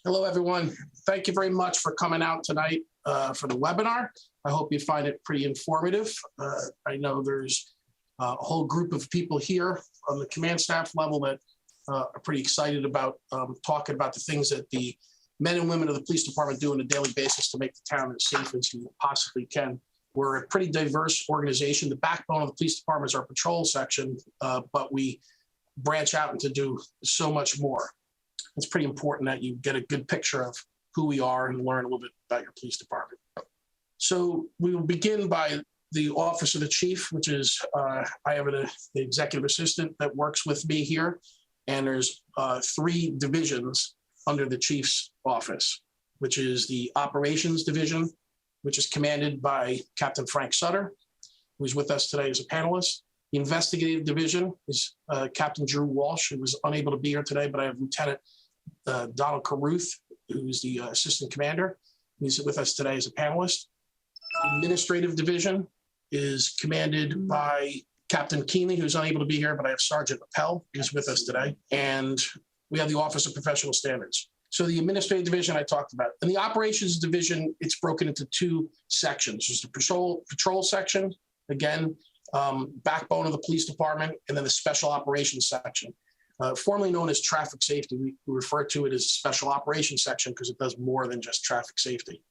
Hello, everyone. Thank you very much for coming out tonight for the webinar. I hope you find it pretty informative. I know there's a whole group of people here on the command staff level that are pretty excited about talking about the things that the men and women of the police department do on a daily basis to make the town as safe as you possibly can. We're a pretty diverse organization. The backbone of the police department is our patrol section, but we branch out and to do so much more. It's pretty important that you get a good picture of who we are and learn a little bit about your police department. So we will begin by the Office of the Chief, which is, I have the executive assistant that works with me here. And there's 3 divisions under the Chief's office, which is the Operations Division, which is commanded by Captain Frank Sutter, who's with us today as a panelist. The Investigative Division is Captain Drew Walsh, who was unable to be here today, but I have Lieutenant Donald Carruth, who's the assistant commander. He's with us today as a panelist. The Administrative Division is commanded by Captain Keenley, who's unable to be here, but I have Sergeant Appel, who's with us today. And we have the Office of Professional Standards. So the Administrative Division I talked about. In the Operations Division, it's broken into 2 sections. There's the patrol section, again, backbone of the police department, and then the Special Operations section. Formerly known as traffic safety, we refer to it as special operations section because it does more than just traffic safety.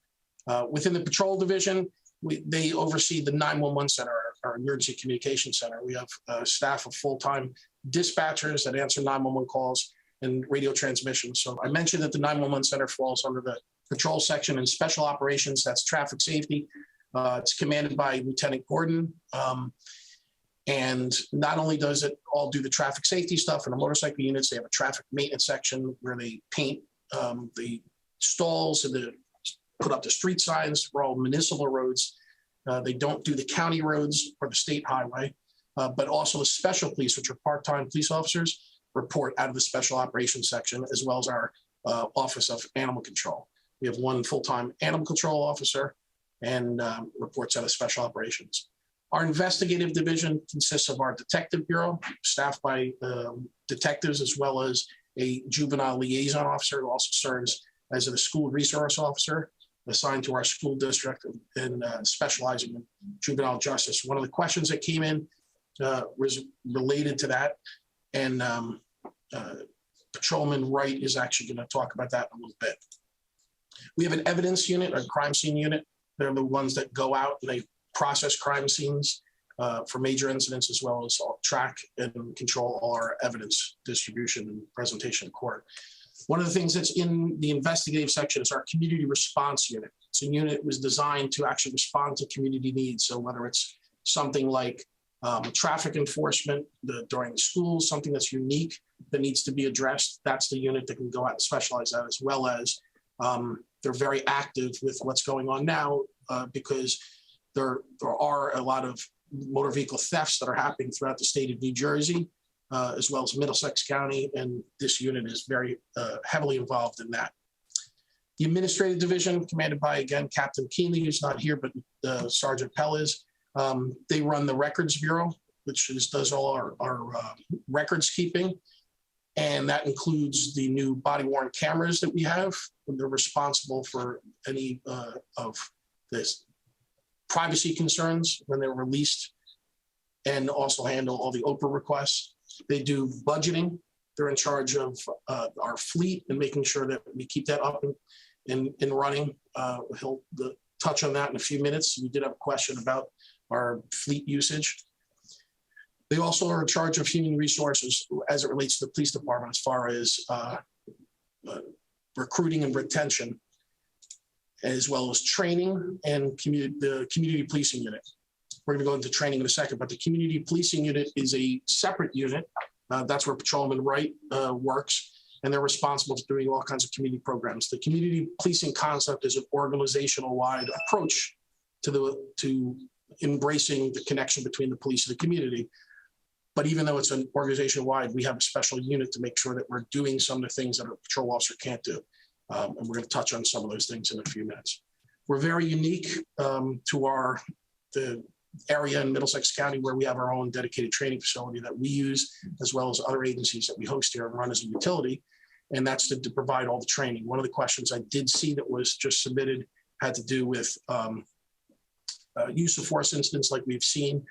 Within the patrol division, they oversee the 911 center, our emergency communication center. We have a staff of full-time dispatchers that answer 911 calls and radio transmissions. So I mentioned that the 911 center falls under the patrol section, and special operations, that's traffic safety. It's commanded by Lieutenant Gordon. And not only does it all do the traffic safety stuff in the motorcycle units, they have a traffic maintenance section where they paint the stalls and put up the street signs for all municipal roads. They don't do the county roads or the state highway, but also the special police, which are part-time police officers, report out of the special operations section, as well as our Office of Animal Control. We have 1 full-time animal control officer and reports out of special operations. Our investigative division consists of our detective bureau, staffed by detectives, as well as a juvenile liaison officer who also serves as a school resource officer assigned to our school district and specializing in juvenile justice. One of the questions that came in was related to that, and Patrolman Wright is actually going to talk about that in a little bit. We have an evidence unit, or crime scene unit. They're the ones that go out and they process crime scenes for major incidents, as well as track and control all our evidence distribution and presentation in court. One of the things that's in the investigative section is our community response unit. It's a unit that was designed to actually respond to community needs. So whether it's something like traffic enforcement during the schools, something that's unique that needs to be addressed, that's the unit that can go out and specialize that, as well as they're very active with what's going on now because there are a lot of motor vehicle thefts that are happening throughout the state of New Jersey, as well as Middlesex County, and this unit is very heavily involved in that. The Administrative Division, commanded by, again, Captain Keenley, who's not here, but Sergeant Pell is. They run the Records Bureau, which does all our records keeping, and that includes the new body-worn cameras that we have. They're responsible for any of this privacy concerns when they're released, and also handle all the Oprah requests. They do budgeting. They're in charge of our fleet and making sure that we keep that up and running. He'll touch on that in a few minutes. We did have a question about our fleet usage. They also are in charge of human resources as it relates to the police department, as far as recruiting and retention, as well as training and the community policing unit. We're going to go into training in a second, but the community policing unit is a separate unit. That's where Patrolman Wright works, and they're responsible for doing all kinds of community programs. The community policing concept is an organizational-wide approach to embracing the connection between the police and the community. But even though it's an organization-wide, we have a special unit to make sure that we're doing some of the things that a patrol officer can't do. And we're going to touch on some of those things in a few minutes. We're very unique to the area in Middlesex County, where we have our own dedicated training facility that we use, as well as other agencies that we host here and run as a utility. and that's to provide all the training. One of the questions I did see that was just submitted had to do with use of force incidents like we've seen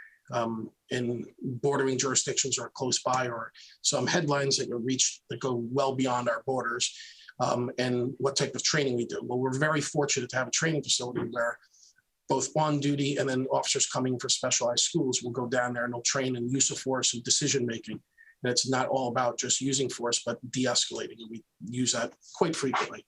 in bordering jurisdictions or close by, or some headlines that go well beyond our borders, and what type of training we do. Well, we're very fortunate to have a training facility where both on duty and then officers coming for specialized schools will go down there and they'll train in use of force and decision making. And it's not all about just using force, but de-escalating. And we use that quite frequently.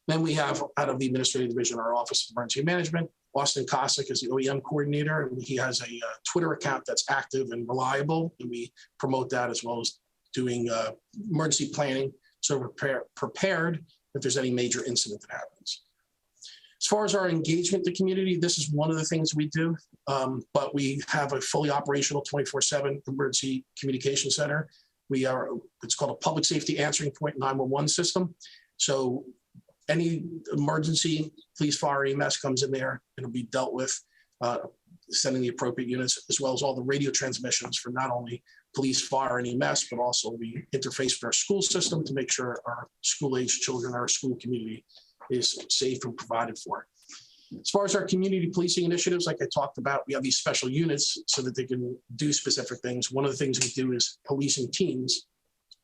Then we have, out of the Administrative Division, our Office of Emergency Management. Austin Cossack is the OEM coordinator, and he has a Twitter account that's active and reliable, and we promote that, as well as doing emergency planning, so we're prepared if there's any major incident that happens. As far as our engagement with the community, this is one of the things we do, but we have a fully operational 24/7 emergency communication center. It's called a public safety answering point 911 system. So any emergency, police, fire, EMS comes in there, it'll be dealt with, sending the appropriate units, as well as all the radio transmissions for not only police, fire, and EMS, but also we interface with our school system to make sure our school-age children, our school community, is safe and provided for. As far as our community policing initiatives, like I talked about, we have these special units so that they can do specific things. One of the things we do is policing teams,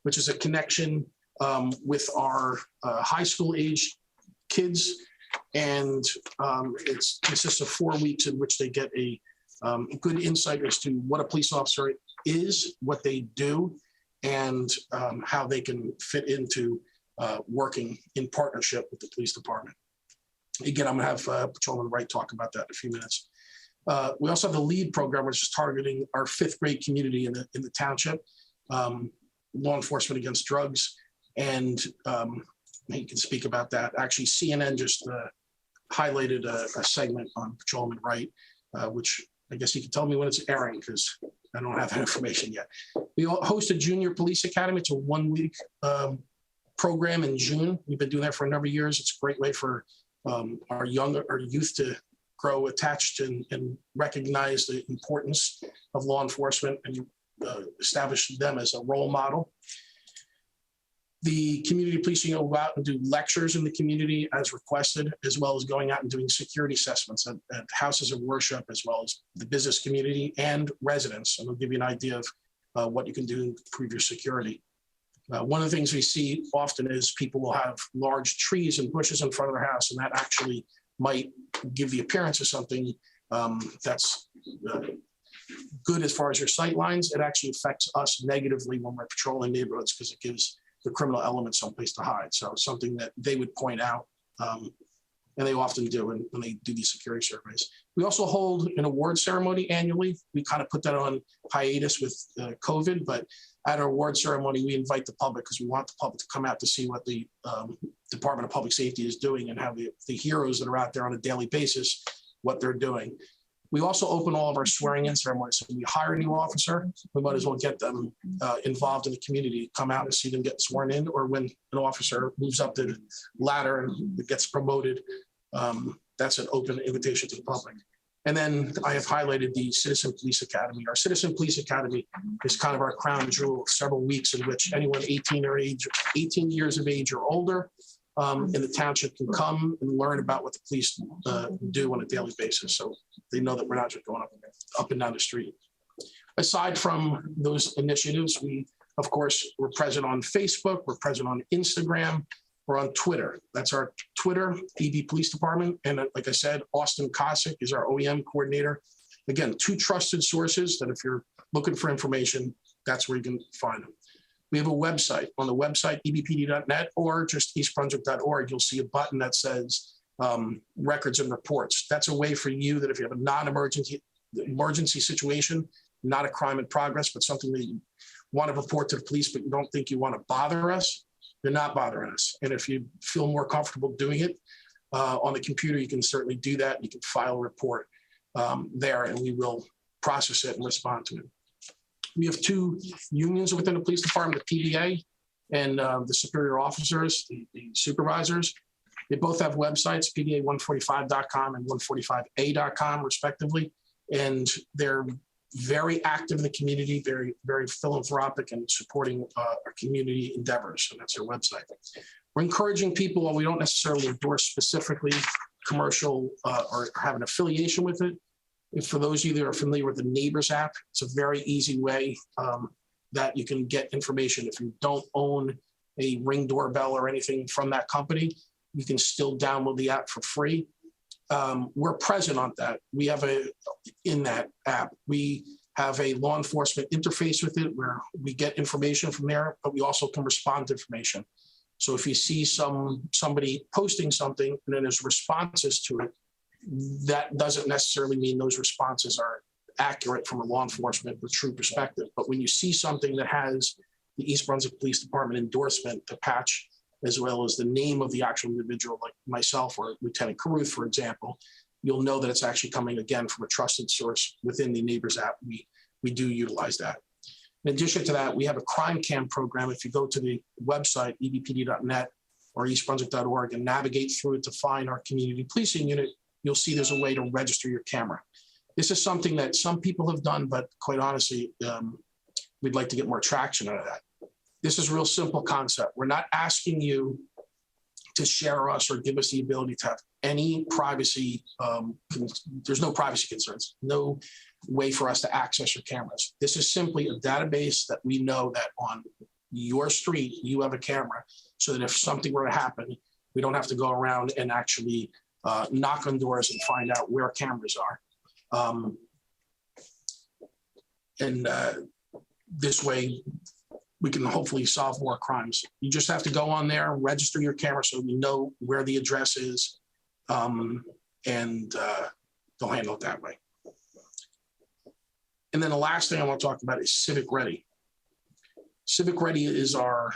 which is a connection with our high school age kids. And it consists of 4 weeks in which they get a good insight as to what a police officer is, what they do, and how they can fit into working in partnership with the police department. Again, I'm going to have Patrolman Wright talk about that in a few minutes. We also have the LEAD program, which is targeting our 5th grade community in the township, law enforcement against drugs. And he can speak about that. Actually, CNN just highlighted a segment on Patrolman Wright, which I guess he can tell me when it's airing, because I don't have that information yet. We host a Junior Police Academy. It's a 1-week program in June. We've been doing that for a number of years. It's a great way for our youth to grow attached and recognize the importance of law enforcement and establish them as a role model. The community policing will go out and do lectures in the community as requested, as well as going out and doing security assessments at houses of worship, as well as the business community and residents. And we'll give you an idea of what you can do to improve your security. One of the things we see often is people will have large trees and bushes in front of their house, and that actually might give the appearance of something that's good as far as your sight lines. It actually affects us negatively when we're patrolling neighborhoods, because it gives the criminal element someplace to hide. So something that they would point out, and they often do when they do these security surveys. We also hold an award ceremony annually. We kind of put that on hiatus with COVID, but at our award ceremony, we invite the public, because we want the public to come out to see what the Department of Public Safety is doing, and how the heroes that are out there on a daily basis, what they're doing. We also open all of our swearing-in ceremonies. So when we hire a new officer, we might as well get them involved in the community, come out and see them get sworn in, or when an officer moves up the ladder and gets promoted, that's an open invitation to the public. And then I have highlighted the Citizen Police Academy. Our Citizen Police Academy is kind of our crown jewel of several weeks in which anyone 18 years of age or older in the township can come and learn about what the police do on a daily basis. So they know that we're not just going up and down the street. Aside from those initiatives, of course, we're present on Facebook, we're present on Instagram, we're on Twitter. That's our Twitter, EB Police Department. And like I said, Austin Cossack is our OEM coordinator. Again, 2 trusted sources that if you're looking for information, that's where you can find them. We have a website. On the website, ebpd.net or just eastbrunswick.org, you'll see a button that says records and reports. That's a way for you that if you have a non-emergency situation, not a crime in progress, but something that you want to report to the police, but you don't think you want to bother us, you're not bothering us. And if you feel more comfortable doing it on the computer, you can certainly do that. You can file a report there, and we will process it and respond to it. We have 2 unions within the police department, the PDA and the superior officers, the supervisors. They both have websites, PDA145.com and 145A.com, respectively. And they're very active in the community, very, very philanthropic and supporting our community endeavors. And that's their website. We're encouraging people, while we don't necessarily endorse specifically commercial or have an affiliation with it. And for those of you that are familiar with the Neighbors app, it's a very easy way that you can get information. If you don't own a Ring doorbell or anything from that company, you can still download the app for free. We're present on that. We have in that app, we have a law enforcement interface with it where we get information from there, but we also can respond to information. So if you see somebody posting something and then there's responses to it, that doesn't necessarily mean those responses are accurate from a law enforcement or true perspective. But when you see something that has the East Brunswick Police Department endorsement, the patch, as well as the name of the actual individual, like myself or Lieutenant Caruth, for example, you'll know that it's actually coming again from a trusted source within the Neighbors app. We do utilize that. In addition to that, we have a crime cam program. If you go to the website, ebpd.net or eastbrunswick.org, and navigate through it to find our community policing unit, you'll see there's a way to register your camera. This is something that some people have done, but quite honestly, we'd like to get more traction out of that. This is a real simple concept. We're not asking you to share us or give us the ability to have any privacy. There's no privacy concerns, no way for us to access your cameras. This is simply a database that we know that on your street, you have a camera, so that if something were to happen, we don't have to go around and actually knock on doors and find out where cameras are. This way, we can hopefully solve more crimes. You just have to go on there, register your camera so we know where the address is, and they'll handle it that way. And then the last thing I want to talk about is Civic Ready. Civic Ready is our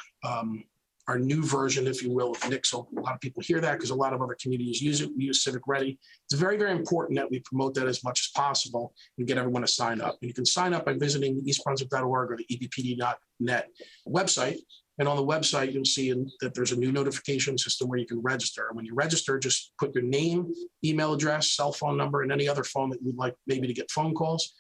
new version, if you will, of Nixle. A lot of people hear that because a lot of other communities use it. We use Civic Ready. It's very, very important that we promote that as much as possible and get everyone to sign up. And you can sign up by visiting eastbrunswick.org or the EBPD.net website. And on the website, you'll see that there's a new notification system where you can register. And when you register, just put your name, email address, cell phone number, and any other phone that you'd like maybe to get phone calls.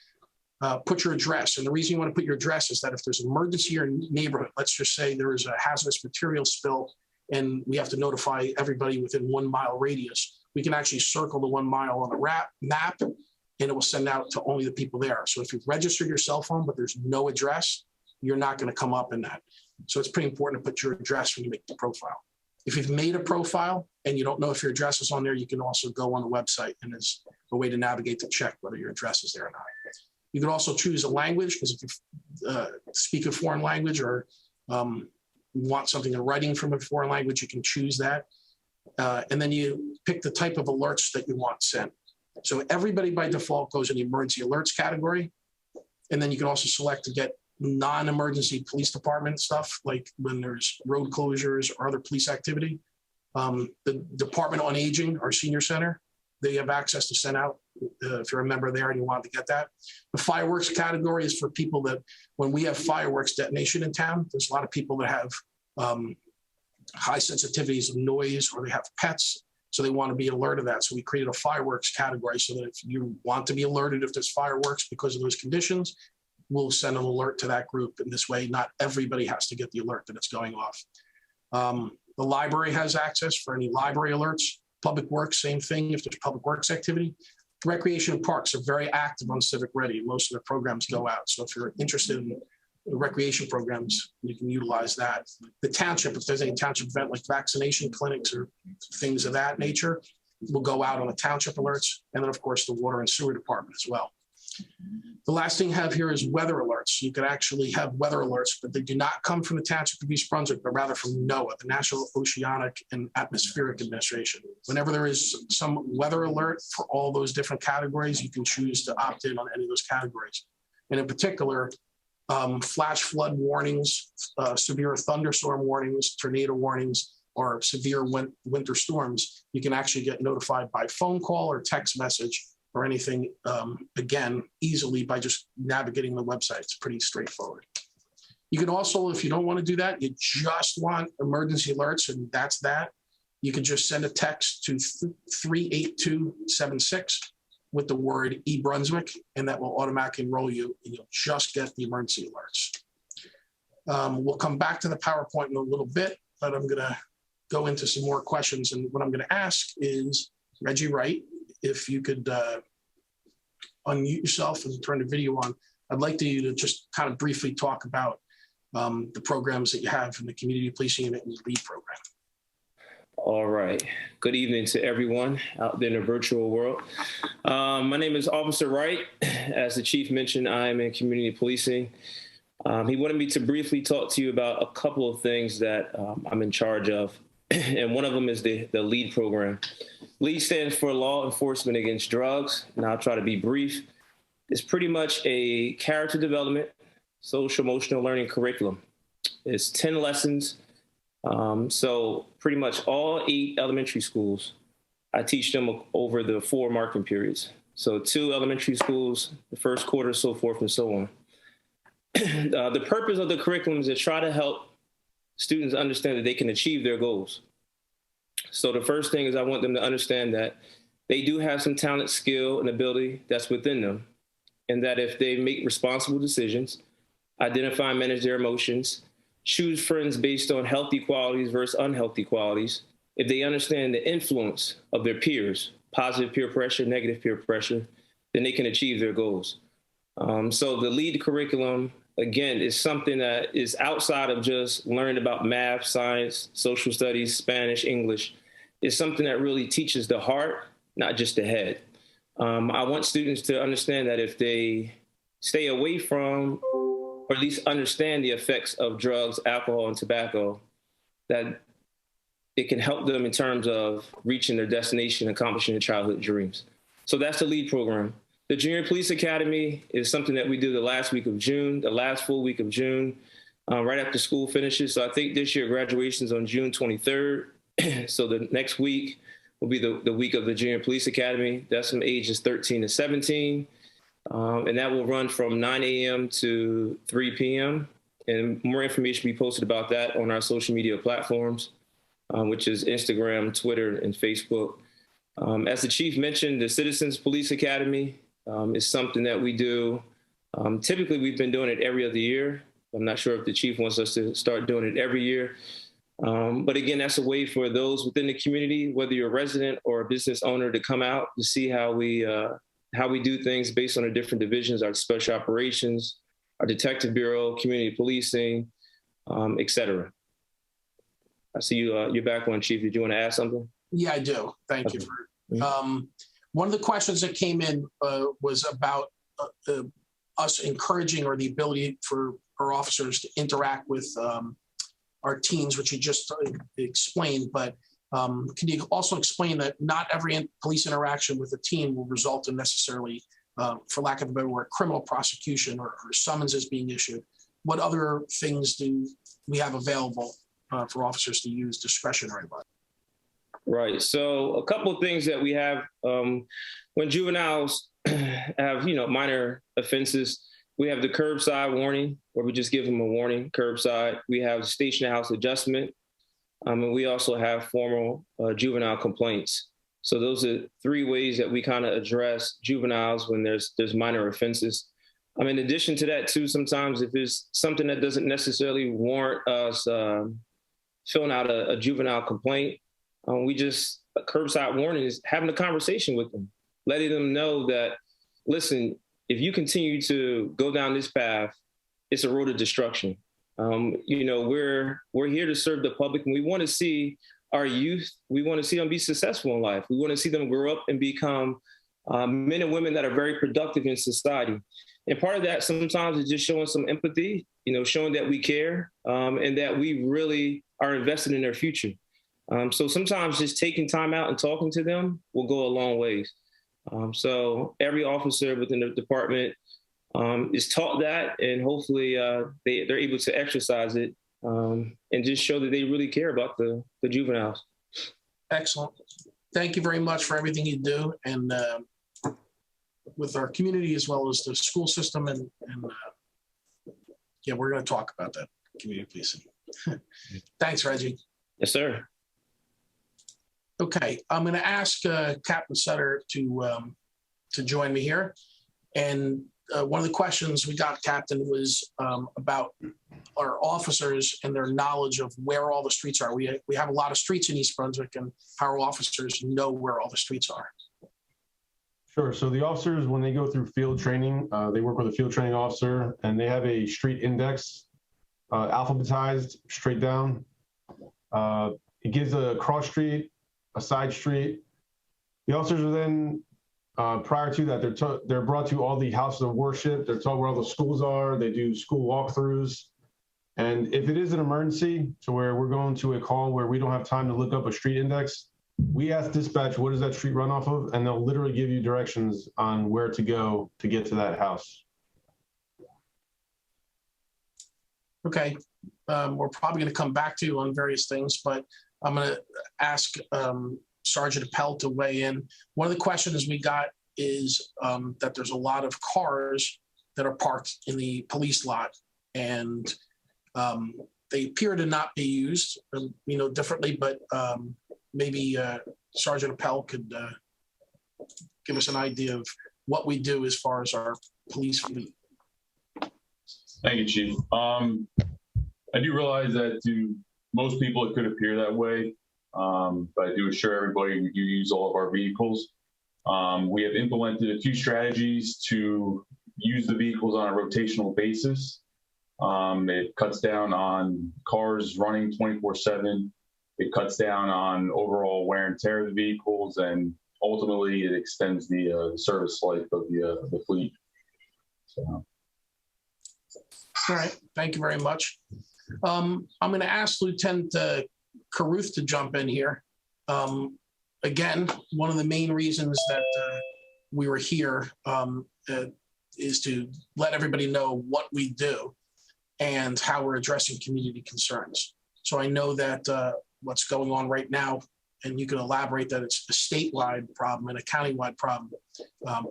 Put your address. And the reason you want to put your address is that if there's an emergency in your neighborhood, let's just say there is a hazardous material spill and we have to notify everybody within 1 mile radius, we can actually circle the 1 mile on the map and it will send out to only the people there. So if you've registered your cell phone, but there's no address, you're not going to come up in that. So it's pretty important to put your address when you make the profile. If you've made a profile and you don't know if your address is on there, you can also go on the website and there's a way to navigate to check whether your address is there or not. You can also choose a language, because if you speak a foreign language or want something in writing from a foreign language, you can choose that. And then you pick the type of alerts that you want sent. So everybody by default goes in the emergency alerts category. And then you can also select to get non-emergency police department stuff, like when there's road closures or other police activity. The Department on Aging, our senior center, they have access to send out if you're a member there and you want to get that. The fireworks category is for people that when we have fireworks detonation in town, there's a lot of people that have high sensitivities of noise or they have pets. So they want to be alerted of that. So we created a fireworks category so that if you want to be alerted if there's fireworks because of those conditions, we'll send an alert to that group. In this way, not everybody has to get the alert that it's going off. The library has access for any library alerts. Public Works, same thing if there's public works activity. Recreation and parks are very active on Civic Ready. Most of their programs go out. So if you're interested in recreation programs, you can utilize that. The township, if there's any township event like vaccination clinics or things of that nature, will go out on the township alerts. And then of course the water and sewer department as well. The last thing I have here is weather alerts. You could actually have weather alerts, but they do not come from the Township of East Brunswick, but rather from NOAA, the National Oceanic and Atmospheric Administration. Whenever there is some weather alert for all those different categories, you can choose to opt in on any of those categories. And in particular, flash flood warnings, severe thunderstorm warnings, tornado warnings, or severe winter storms, you can actually get notified by phone call or text message or anything, again, easily by just navigating the website. It's pretty straightforward. You can also, if you don't want to do that, you just want emergency alerts, and that's that. You can just send a text to 38276, with the word eBrunswick, and that will automatically enroll you, and you'll just get the emergency alerts. We'll come back to the PowerPoint in a little bit, but I'm going to go into some more questions. And what I'm going to ask is, Reggie Wright, if you could unmute yourself and turn the video on. I'd like you to just kind of briefly talk about the programs that you have in the community policing unit and the LEAD program. All right. Good evening to everyone out there in the virtual world. My name is Officer Wright. As the chief mentioned, I am in community policing. He wanted me to briefly talk to you about a couple of things that I'm in charge of. And one of them is the LEAD program. LEAD stands for Law Enforcement Against Drugs, and I'll try to be brief. It's pretty much a character development, social emotional learning curriculum. It's 10 lessons. So pretty much all 8 elementary schools, I teach them over the 4 marking periods. So 2 elementary schools, the first quarter, so forth and so on. The purpose of the curriculum is to try to help students understand that they can achieve their goals. So the first thing is I want them to understand that they do have some talent, skill, and ability that's within them. And that if they make responsible decisions, identify and manage their emotions, choose friends based on healthy qualities versus unhealthy qualities, if they understand the influence of their peers, positive peer pressure, negative peer pressure, then they can achieve their goals. So the LEAD curriculum, again, is something that is outside of just learning about math, science, social studies, Spanish, English. It's something that really teaches the heart, not just the head. I want students to understand that if they stay away from, or at least understand the effects of drugs, alcohol, and tobacco, that it can help them in terms of reaching their destination, accomplishing their childhood dreams. So that's the LEAD program. The Junior Police Academy is something that we do the last week of June, the last full week of June, right after school finishes. So I think this year graduation is on June 23rd. So the next week will be the week of the Junior Police Academy. That's from ages 13 to 17. And that will run from 9 a.m. to 3 p.m. And more information will be posted about that on our social media platforms, which is Instagram, Twitter, and Facebook. As the chief mentioned, the Citizens Police Academy is something that we do. Typically, we've been doing it every other year. I'm not sure if the chief wants us to start doing it every year. But again, that's a way for those within the community, whether you're a resident or a business owner, to come out to see how we do things based on the different divisions, our special operations, our detective bureau, community policing, et cetera. I see you're back on, Chief. Did you want to add something? Yeah, I do. Thank you. One of the questions that came in was about us encouraging, or the ability for our officers to interact with our teams, which you just explained. But can you also explain that not every police interaction with a team will result in necessarily, for lack of a better word, criminal prosecution or summonses being issued? What other things do we have available for officers to use discretionary? Right. So a couple of things that we have when juveniles have, minor offenses, we have the curbside warning, where we just give them a warning, curbside. We have station house adjustment. And we also have formal juvenile complaints. So those are 3 ways that we kind of address juveniles when there's minor offenses. In addition to that, too, sometimes if it's something that doesn't necessarily warrant us filling out a juvenile complaint, a curbside warning is having a conversation with them, letting them know that, listen, if you continue to go down this path, it's a road of destruction. We're here to serve the public, and we want to see our youth, we want to see them be successful in life. We want to see them grow up and become men and women that are very productive in society. And part of that sometimes is just showing some empathy, showing that we care and that we really are invested in their future. So sometimes just taking time out and talking to them will go a long ways. So every officer within the department is taught that, and hopefully they're able to exercise it and just show that they really care about the juveniles. Excellent. Thank you very much for everything you do, and with our community as well as the school system. And we're going to talk about that, community policing. Thanks, Reggie. Yes, sir. Okay, I'm going to ask Captain Sutter to to join me here. And one of the questions we got, Captain, was about our officers and their knowledge of where all the streets are. We have a lot of streets in East Brunswick, and how our officers know where all the streets are. Sure. So the officers, when they go through field training, they work with a field training officer, and they have a street index, alphabetized straight down. It gives a cross street, a side street. The officers are then, prior to that, they're brought to all the houses of worship. They're told where all the schools are. They do school walkthroughs. And if it is an emergency, so where we're going to a call where we don't have time to look up a street index, we ask dispatch, what does that street run off of? And they'll literally give you directions on where to go to get to that house. Okay. We're probably going to come back to you on various things, but I'm going to ask Sergeant Appel to weigh in. One of the questions we got is that there's a lot of cars that are parked in the police lot, and they appear to not be used, differently, but maybe Sergeant Appel could give us an idea of what we do as far as our police fleet. Thank you, Chief. I do realize that to most people it could appear that way, but I do assure everybody we do use all of our vehicles. We have implemented a few strategies to use the vehicles on a rotational basis. It cuts down on cars running 24/7. It cuts down on overall wear and tear of the vehicles, and ultimately it extends the service life of the fleet. So. All right, thank you very much. I'm going to ask Lieutenant Carruth to jump in here. Again, one of the main reasons that we were here is to let everybody know what we do and how we're addressing community concerns. So I know that what's going on right now, and you can elaborate that it's a statewide problem and a countywide problem,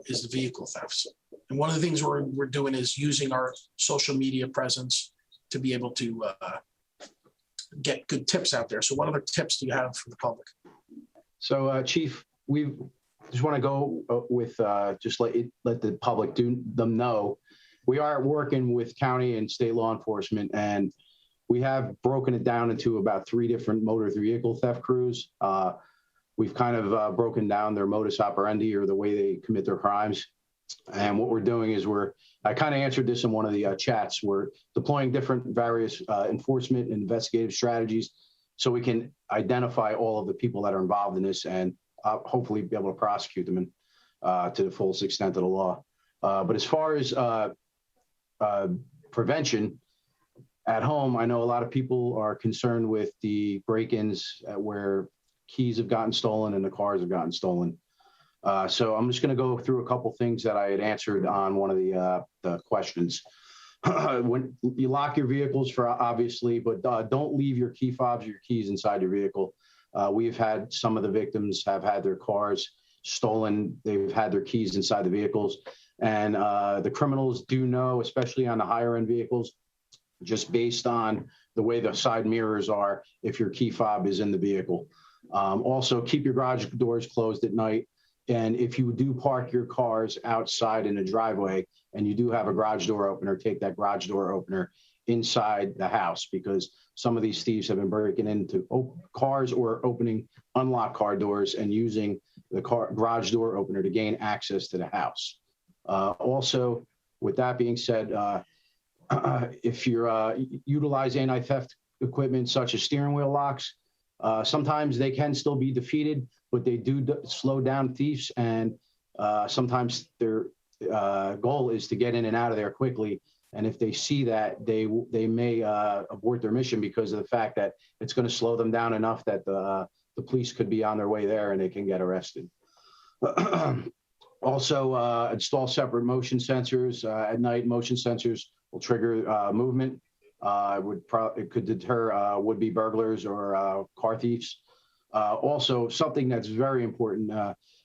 is the vehicle thefts. And one of the things we're doing is using our social media presence to be able to get good tips out there. So what other tips do you have for the public? So Chief, we just want to go with just let the public know. We are working with county and state law enforcement, and we have broken it down into about 3 different motor vehicle theft crews. We've kind of broken down their modus operandi, or the way they commit their crimes. And what we're doing is I kind of answered this in one of the chats. We're deploying different various enforcement and investigative strategies so we can identify all of the people that are involved in this, and hopefully be able to prosecute them to the fullest extent of the law. But as far as prevention at home, I know a lot of people are concerned with the break-ins where keys have gotten stolen and the cars have gotten stolen. So I'm just going to go through a couple things that I had answered on one of the questions. When you lock your vehicles, obviously, but don't leave your key fobs or your keys inside your vehicle. We've had some of the victims have had their cars stolen. They've had their keys inside the vehicles. And the criminals do know, especially on the higher end vehicles, just based on the way the side mirrors are, if your key fob is in the vehicle. Also, keep your garage doors closed at night. And if you do park your cars outside in a driveway and you do have a garage door opener, take that garage door opener inside the house, because some of these thieves have been breaking into cars or opening unlocked car doors and using the garage door opener to gain access to the house. Also, with that being said, if you're utilize anti-theft equipment such as steering wheel locks, sometimes they can still be defeated, but they do slow down thieves, and sometimes their goal is to get in and out of there quickly. And if they see that, they may abort their mission because of the fact that it's going to slow them down enough that the police could be on their way there and they can get arrested. Also, install separate motion sensors at night. Motion sensors will trigger movement. It could deter would-be burglars or car thieves. Also, something that's very important,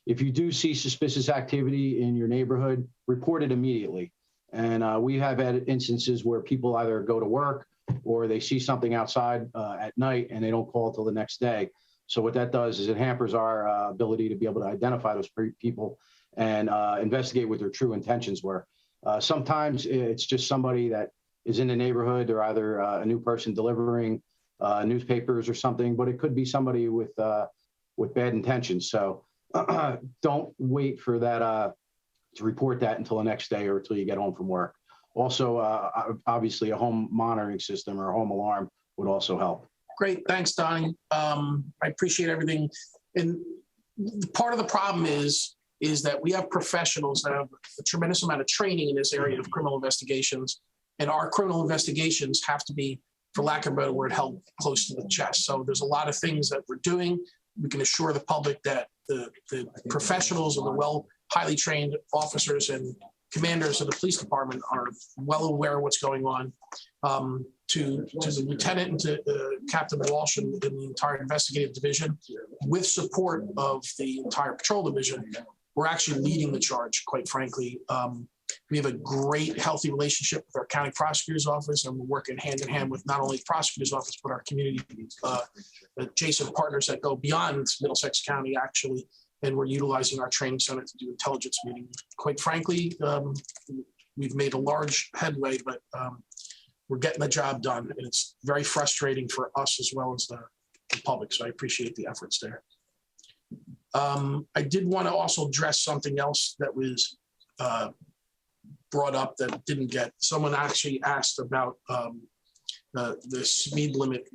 if you do see suspicious activity in your neighborhood, report it immediately. And we have had instances where people either go to work or they see something outside at night and they don't call till the next day. So what that does is it hampers our ability to be able to identify those people and investigate what their true intentions were. Sometimes it's just somebody that is in the neighborhood. They're either a new person delivering newspapers or something, but it could be somebody with bad intentions. So don't wait for that to report that until the next day or until you get home from work. Also, obviously, a home monitoring system or a home alarm would also help. Great. Thanks, Donnie. I appreciate everything. And part of the problem is that we have professionals that have a tremendous amount of training in this area of criminal investigations, and our criminal investigations have to be, for lack of a better word, held close to the chest. So there's a lot of things that we're doing. We can assure the public that the professionals and the highly trained officers and commanders of the police department are well aware of what's going on. To the lieutenant and to Captain Walsh and the entire investigative division, with support of the entire patrol division, we're actually leading the charge, quite frankly. We have a great, healthy relationship with our county prosecutor's office, and we're working hand in hand with not only the prosecutor's office, but our community adjacent partners that go beyond Middlesex County, actually. And we're utilizing our training center to do intelligence meetings. Quite frankly, we've made a large headway, but we're getting the job done. And it's very frustrating for us as well as the public. So I appreciate the efforts there. I did want to also address something else that was brought up that didn't get. Someone actually asked about the speed limit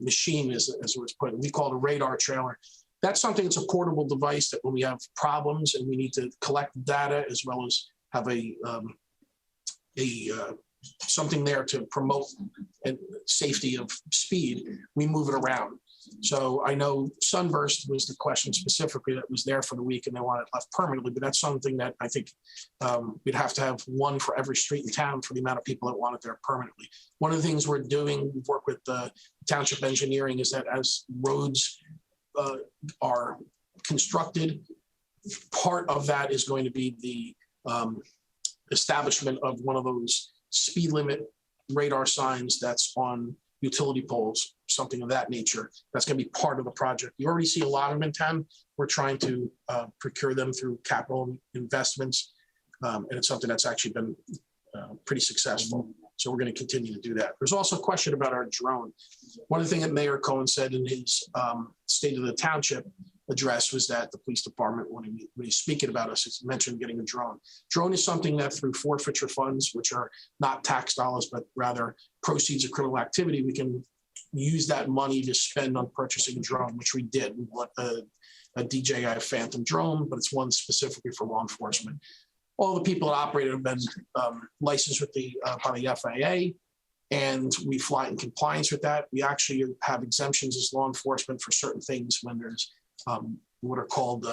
machine, as it was put. We call it a radar trailer. That's something that's a portable device that when we have problems and we need to collect data as well as have something there to promote safety of speed, we move it around. So I know Sunburst was the question specifically that was there for the week and they want it left permanently, but that's something that I think we'd have to have one for every street in town for the amount of people that want it there permanently. One of the things we're doing, we've worked with the township engineering, is that as roads are constructed, part of that is going to be the establishment of one of those speed limit radar signs that's on utility poles, something of that nature. That's going to be part of the project. You already see a lot of them in town. We're trying to procure them through capital investments, and it's something that's actually been pretty successful. So we're going to continue to do that. There's also a question about our drone. One of the things that Mayor Cohen said in his State of the Township address was that the police department, when he's speaking about us, he mentioned getting a drone. Drone is something that through forfeiture funds, which are not tax dollars, but rather proceeds of criminal activity, we can use that money to spend on purchasing a drone, which we did. We bought a DJI Phantom drone, but it's one specifically for law enforcement. All the people that operate it have been licensed with by the FAA, and we fly in compliance with that. We actually have exemptions as law enforcement for certain things when there's what are called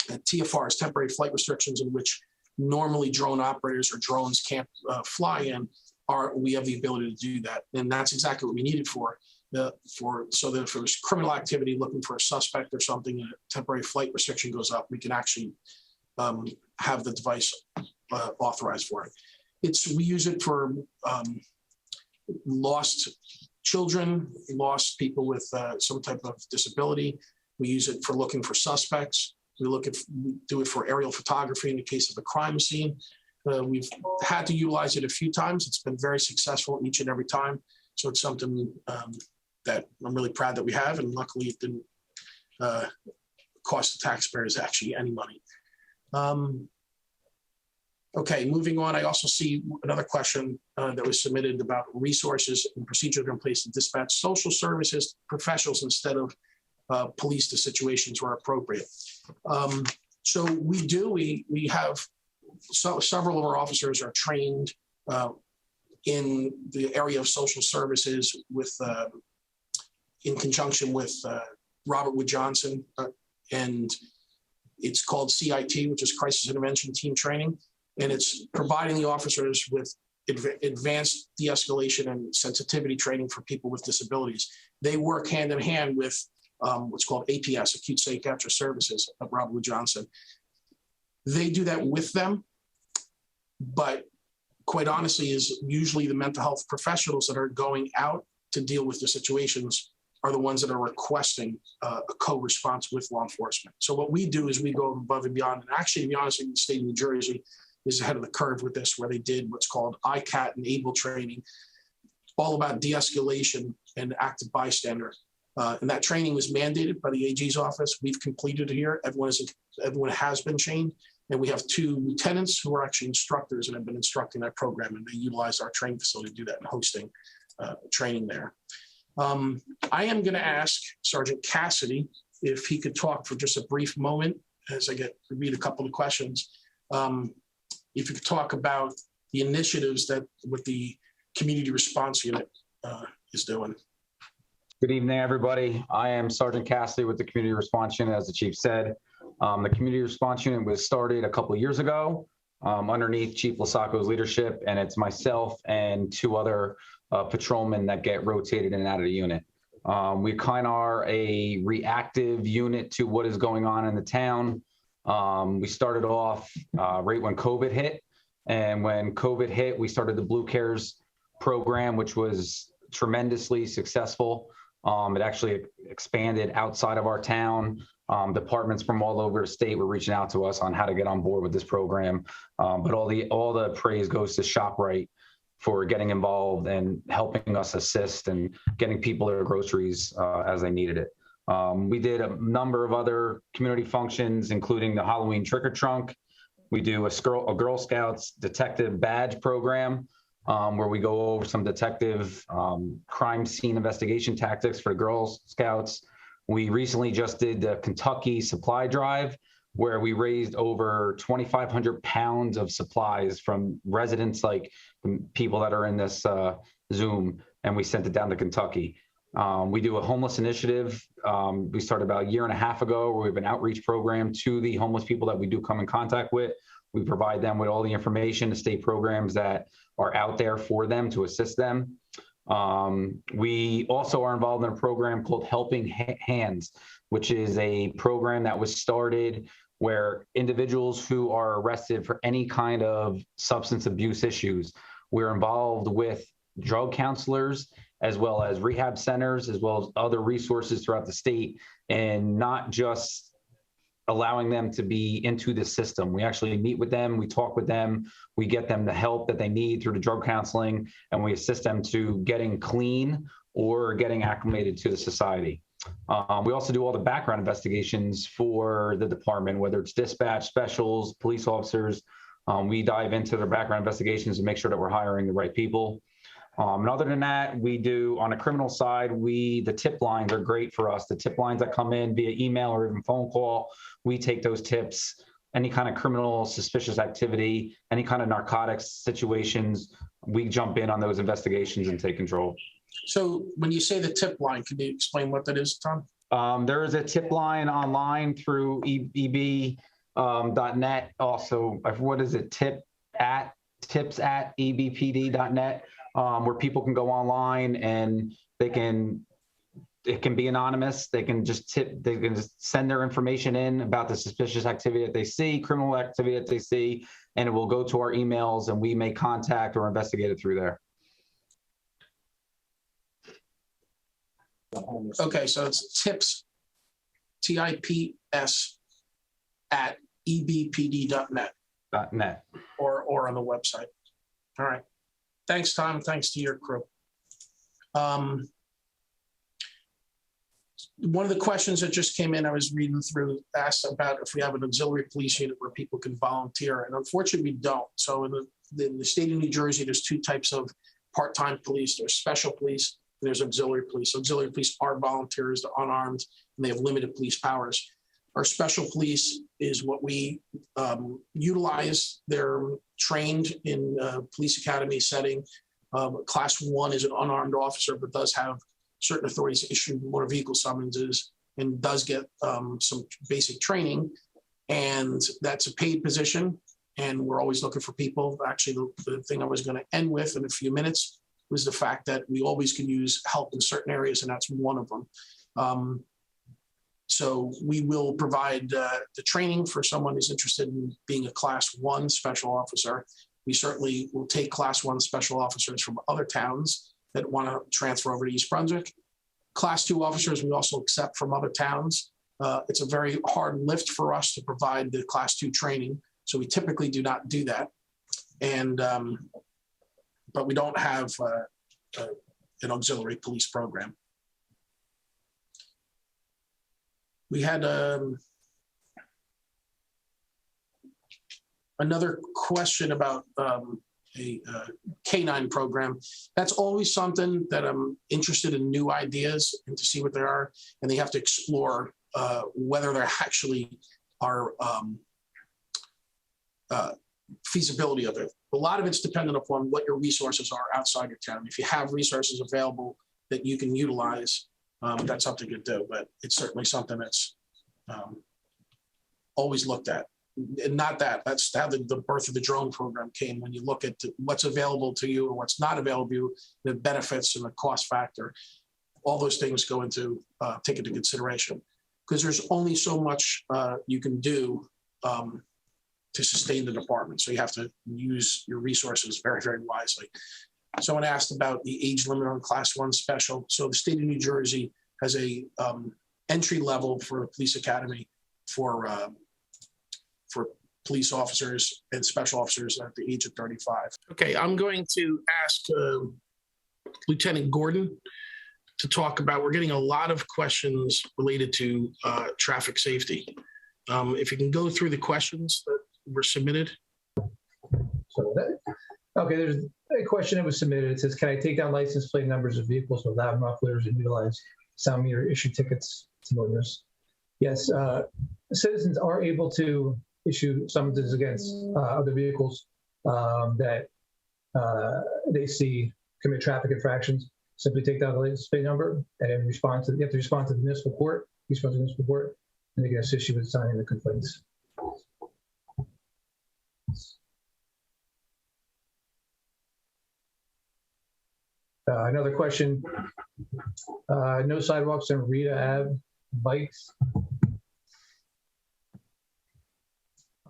TFRs, temporary flight restrictions, in which normally drone operators or drones can't fly in. We have the ability to do that, and that's exactly what we need it for. So that if there's criminal activity looking for a suspect or something, and a temporary flight restriction goes up, we can actually have the device authorized for it. We use it for lost children, lost people with some type of disability. We use it for looking for suspects. We do it for aerial photography in the case of a crime scene. We've had to utilize it a few times. It's been very successful each and every time. So it's something that I'm really proud that we have, and luckily it didn't cost the taxpayers actually any money. Okay, moving on. I also see another question that was submitted about resources and procedures in place to dispatch social services professionals instead of police to situations where appropriate. So we have several of our officers are trained in the area of social services in conjunction with Robert Wood Johnson, and it's called CIT, which is Crisis Intervention Team Training, and it's providing the officers with advanced de-escalation and sensitivity training for people with disabilities. They work hand in hand with what's called APS, Acute Safe Capture Services of Robert Wood Johnson. They do that with them, but quite honestly is usually the mental health professionals that are going out to deal with the situations are the ones that are requesting a co-response with law enforcement. So what we do is we go above and beyond. And actually, to be honest, the state of New Jersey is ahead of the curve with this, where they did what's called ICAT and ABLE training, all about de-escalation and active bystander. And that training was mandated by the AG's office. We've completed it here. Everyone has been trained. And we have 2 lieutenants who are actually instructors and have been instructing that program. And they utilize our training facility to do that and hosting training there. I am going to ask Sergeant Cassidy if he could talk for just a brief moment as I read a couple of questions. If you could talk about the initiatives that what the community response unit is doing. Good evening, everybody. I am Sergeant Cassidy with the Community Response Unit, as the Chief said. The Community Response Unit was started a couple of years ago underneath Chief LoSacco's leadership, and it's myself and 2 other patrolmen that get rotated in and out of the unit. We kind of are a reactive unit to what is going on in the town. We started off right when COVID hit, and when COVID hit, we started the Blue Cares program, which was tremendously successful. It actually expanded outside of our town. Departments from all over the state were reaching out to us on how to get on board with this program. But all the praise goes to ShopRite for getting involved and helping us assist and getting people their groceries as they needed it. We did a number of other community functions, including the Halloween Trick or Trunk. We do a Girl Scouts detective badge program, where we go over some detective crime scene investigation tactics for Girl Scouts. We recently just did the Kentucky supply drive, where we raised over 2,500 pounds of supplies from residents, like people that are in this Zoom, and we sent it down to Kentucky. We do a homeless initiative. We started about a year and a half ago, where we have an outreach program to the homeless people that we do come in contact with. We provide them with all the information, the state programs that are out there for them to assist them. We also are involved in a program called Helping Hands, which is a program that was started where individuals who are arrested for any kind of substance abuse issues, we're involved with drug counselors, as well as rehab centers, as well as other resources throughout the state, and not just allowing them to be into the system. We actually meet with them, we talk with them, we get them the help that they need through the drug counseling, and we assist them to getting clean or getting acclimated to the society. We also do all the background investigations for the department, whether it's dispatch, specials, police officers. We dive into their background investigations and make sure that we're hiring the right people. And other than that, we do, on the criminal side, the tip lines are great for us. The tip lines that come in via email or even phone call, we take those tips. Any kind of criminal suspicious activity, any kind of narcotics situations, we jump in on those investigations and take control. So when you say the tip line, can you explain what that is, Tom? There is a tip line online through eb.net. Also, what is it? tips@ebpd.net. Where people can go online and it can be anonymous. They can just send their information in about the suspicious activity that they see, criminal activity that they see, and it will go to our emails and we make contact or investigate it through there. Okay, so it's tips, TIPS at ebpd.net. .net. Or on the website. All right. Thanks, Tom. Thanks to your crew. One of the questions that just came in, I was reading through, asked about if we have an auxiliary police unit where people can volunteer. And unfortunately, we don't. So in the state of New Jersey, there's 2 types of part-time police. There's special police and there's auxiliary police. Auxiliary police are volunteers, they're unarmed, and they have limited police powers. Our special police is what we utilize. They're trained in police academy setting. Class 1 is an unarmed officer, but does have certain authorities to issue motor vehicle summonses and does get some basic training. And that's a paid position. And we're always looking for people. Actually, the thing I was going to end with in a few minutes was the fact that we always can use help in certain areas, and that's one of them. So we will provide the training for someone who's interested in being a Class 1 special officer. We certainly will take Class 1 special officers from other towns that want to transfer over to East Brunswick. Class 2 officers, we also accept from other towns. It's a very hard lift for us to provide the Class 2 training, so we typically do not do that. And but we don't have an auxiliary police program. We had another question about a K-9 program. That's always something that I'm interested in, new ideas and to see what they are, and they have to explore whether there actually are feasibility of it. A lot of it's dependent upon what your resources are outside your town. If you have resources available that you can utilize, that's something to do, but it's certainly something that's always looked at. And not that's how the birth of the drone program came. When you look at what's available to you and what's not available to you, the benefits and the cost factor, all those things go into take into consideration, because there's only so much you can do to sustain the department. So you have to use your resources very, very wisely. Someone asked about the age limit on Class 1 special. So the state of New Jersey has a entry level for a police academy for police officers and special officers at the age of 35. Okay, I'm going to ask Lieutenant Gordon to talk about, we're getting a lot of questions related to traffic safety. If you can go through the questions that were submitted. Okay, there's a question that was submitted. It says, can I take down license plate numbers of vehicles with loud mufflers and utilize sound meter issue tickets to motorists? Yes, citizens are able to issue summonses against other vehicles that they see commit traffic infractions. Simply take down the license plate number and respond to. You have to respond to the municipal court. Respond to the municipal court, and they can assist you with signing the complaints. Another question. No sidewalks on Rita Ave bikes.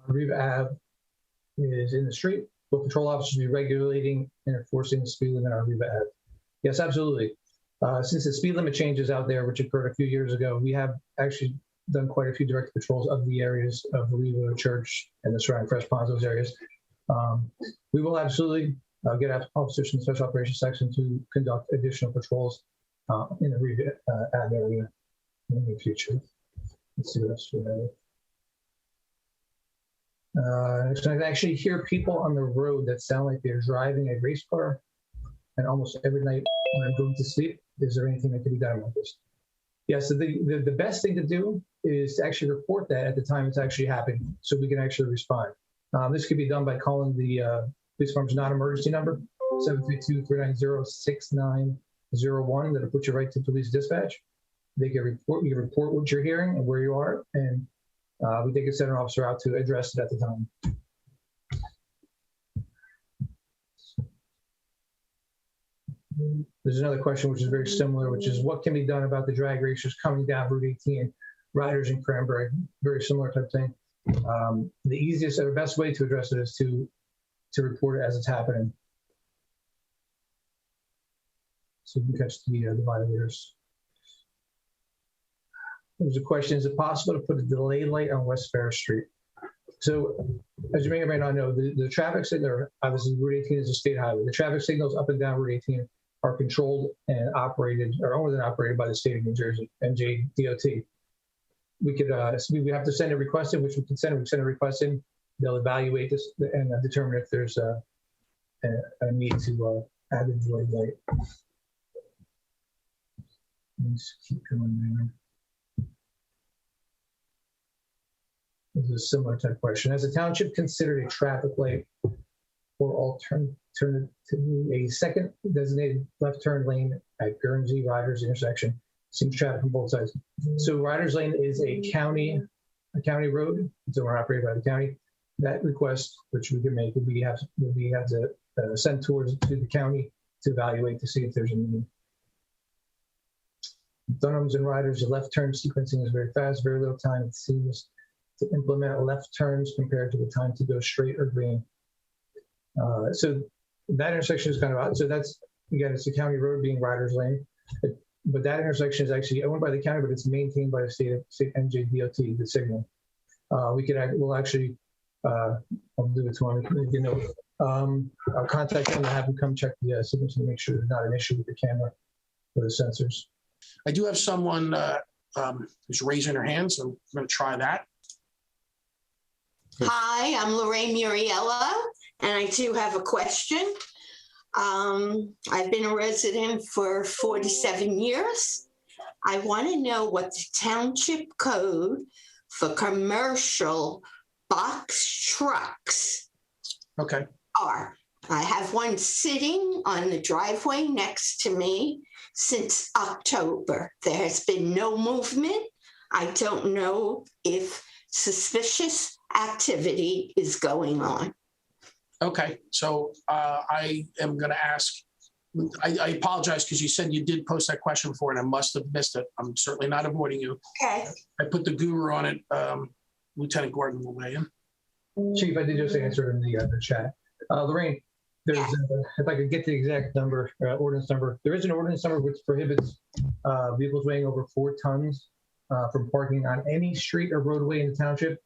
Rita Ave is in the street. Will patrol officers be regulating and enforcing the speed limit on Rita Ave? Yes, absolutely. Since the speed limit changes out there, which occurred a few years ago, we have actually done quite a few direct patrols of the areas of Riva Church and the surrounding Fresh Ponds, those areas. We will absolutely get officers from the Special Operations Section to conduct additional patrols in the Riva Ave area in the future. Let's see what else we have. So I actually hear people on the road that sound like they're driving a race car, and almost every night when I'm going to sleep. Is there anything that can be done about this? Yeah, so the best thing to do is to actually report that at the time it's actually happening, so we can actually respond. This could be done by calling the police department's non-emergency number, 732-390-6901. That'll put you right to police dispatch. They can report, you report what you're hearing and where you are, and they can send an officer out to address it at the time. There's another question which is very similar, which is what can be done about the drag racers coming down Route 18, riders in Cranberry, very similar type thing. The easiest or best way to address it is to report it as it's happening. So you can catch the violators. There's a question, is it possible to put a delay light on West Ferris Street? So as you may or may not know, the traffic signal, obviously Route 18 is a state highway. The traffic signals up and down Route 18 are controlled and operated, or owned and operated by the state of New Jersey, NJDOT. We could, we have to send a request in, which we can send. We send a request in. They'll evaluate this and determine if there's a need to add a delay light. Let's keep going there. This is a similar type question. Has the township considered a traffic light or alternatively a second designated left turn lane at Guernsey Riders intersection? Seems traffic on both sides. So Riders Lane is a county road. It's operated by the county. That request, which we can make, would be have to send towards to the county to evaluate to see if there's a need. Dunhams and Riders, the left turn sequencing is very fast, very little time it seems to implement left turns compared to the time to go straight or green. So that intersection is kind of odd. So that's, again, it's a county road being Riders Lane. but that intersection is actually owned by the county, but it's maintained by the state NJDOT, the signal. We'll actually, I'll do it to him, you know, I'll contact them and have them come check the signals to make sure there's not an issue with the camera or the sensors. I do have someone who's raising their hand, so I'm going to try that. Hi, I'm Lorraine Muriella, and I do have a question. I've been a resident for 47 years. I want to know what the township code for commercial box trucks are. I have one sitting on the driveway next to me since October. There has been no movement. I don't know if suspicious activity is going on. Okay, so I am going to ask, I apologize because you said you did post that question before and I must have missed it. I'm certainly not avoiding you. Okay. I put the guru on it. Lieutenant Gordon will weigh in. Chief, I did just answer in the chat. Lorraine, there's, if I could get the exact number, ordinance number, there is an ordinance number which prohibits vehicles weighing over 4 tons from parking on any street or roadway in the township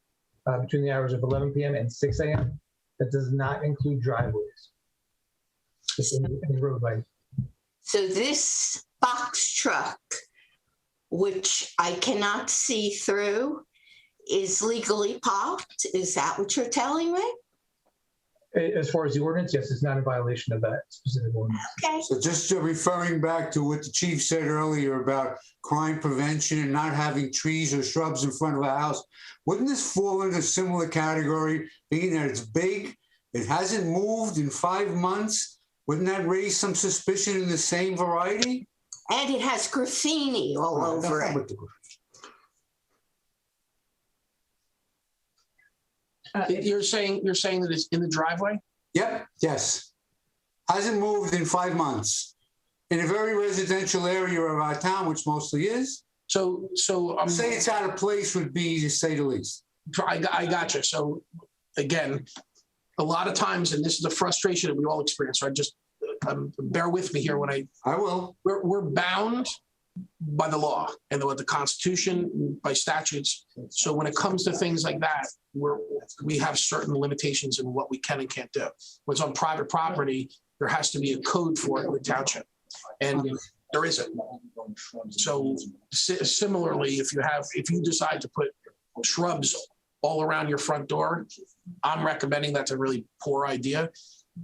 between the hours of 11 p.m. and 6 a.m. That does not include driveways. Just any roadway. So this box truck, which I cannot see through, is legally parked? Is that what you're telling me? As far as the ordinance, yes, it's not a violation of that specific ordinance. Okay. So just referring back to what the chief said earlier about crime prevention and not having trees or shrubs in front of a house, wouldn't this fall into a similar category, being that it's big, it hasn't moved in 5 months? Wouldn't that raise some suspicion in the same variety? And it has graffiti all over it. You're saying that it's in the driveway? Yep, yes. Hasn't moved in 5 months. In a very residential area of our town, which mostly is. So Say it's out of place would be, to say the least. I got you. So again, a lot of times, and this is a frustration that we all experience, so bear with me here when I will. We're bound by the law and the Constitution, by statutes. So when it comes to things like that, we have certain limitations in what we can and can't do. When it's on private property, there has to be a code for it in the township, and there isn't. So similarly, if you decide to put shrubs all around your front door, I'm recommending that's a really poor idea,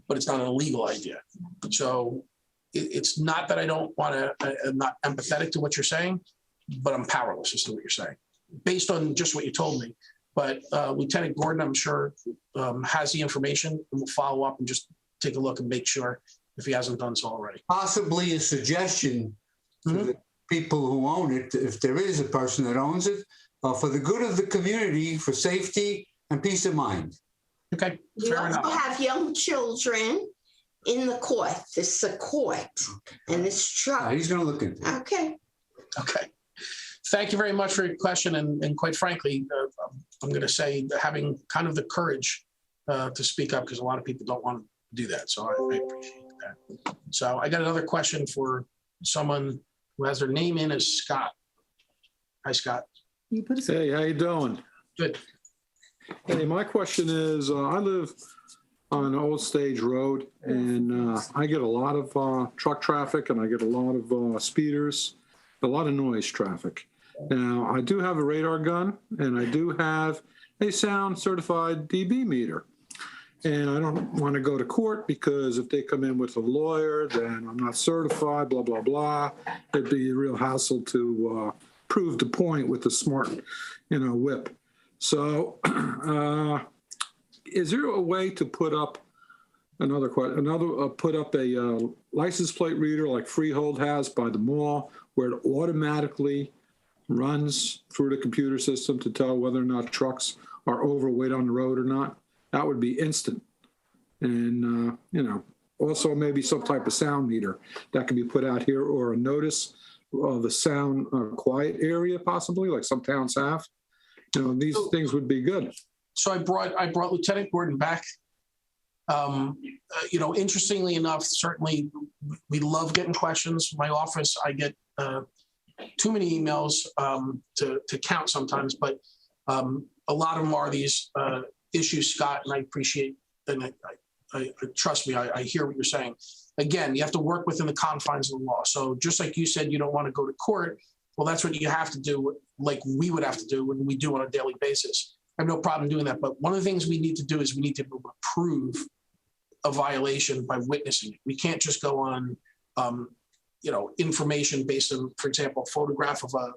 but it's not an illegal idea. So it's not that I don't want to, I'm not empathetic to what you're saying, but I'm powerless as to what you're saying, based on just what you told me. But Lieutenant Gordon, I'm sure, has the information, and will follow up and just take a look and make sure if he hasn't done so already. Possibly a suggestion to the people who own it, if there is a person that owns it, for the good of the community, for safety and peace of mind. Okay, We fair also enough. have young children in the court. This is a court, and this truck. He's going to look into it. Okay. Okay. Thank you very much for your question. And quite frankly, I'm going to say having kind of the courage to speak up, because a lot of people don't want to do that. So I appreciate that. So I got another question for someone who has their name in as Scott. Hi, Scott. Hey, how you doing? Good. Hey, my question is, I live on Old Stage Road, and I get a lot of truck traffic, and I get a lot of speeders, a lot of noise traffic. Now, I do have a radar gun, and I do have a sound certified dB meter. And I don't want to go to court, because if they come in with a lawyer, then I'm not certified, blah, blah, blah. It'd be a real hassle to prove the point with the smart, whip. So is there a way to put up put up a license plate reader like Freehold has by the mall, where it automatically runs through the computer system to tell whether or not trucks are overweight on the road or not? That would be instant. And, also maybe some type of sound meter that can be put out here, or a notice of the sound quiet area, possibly, like some towns have. These things would be good. So I brought Lieutenant Gordon back. Interestingly enough, certainly we love getting questions. My office, I get too many emails to count sometimes, but a lot of them are these issues, Scott, and I appreciate, and I trust me, I hear what you're saying. Again, you have to work within the confines of the law. So just like you said, you don't want to go to court. Well, that's what you have to do, like we would have to do when we do on a daily basis. I have no problem doing that. But one of the things we need to do is we need to be able to prove a violation by witnessing it. We can't just go on, information based on, for example, a photograph of a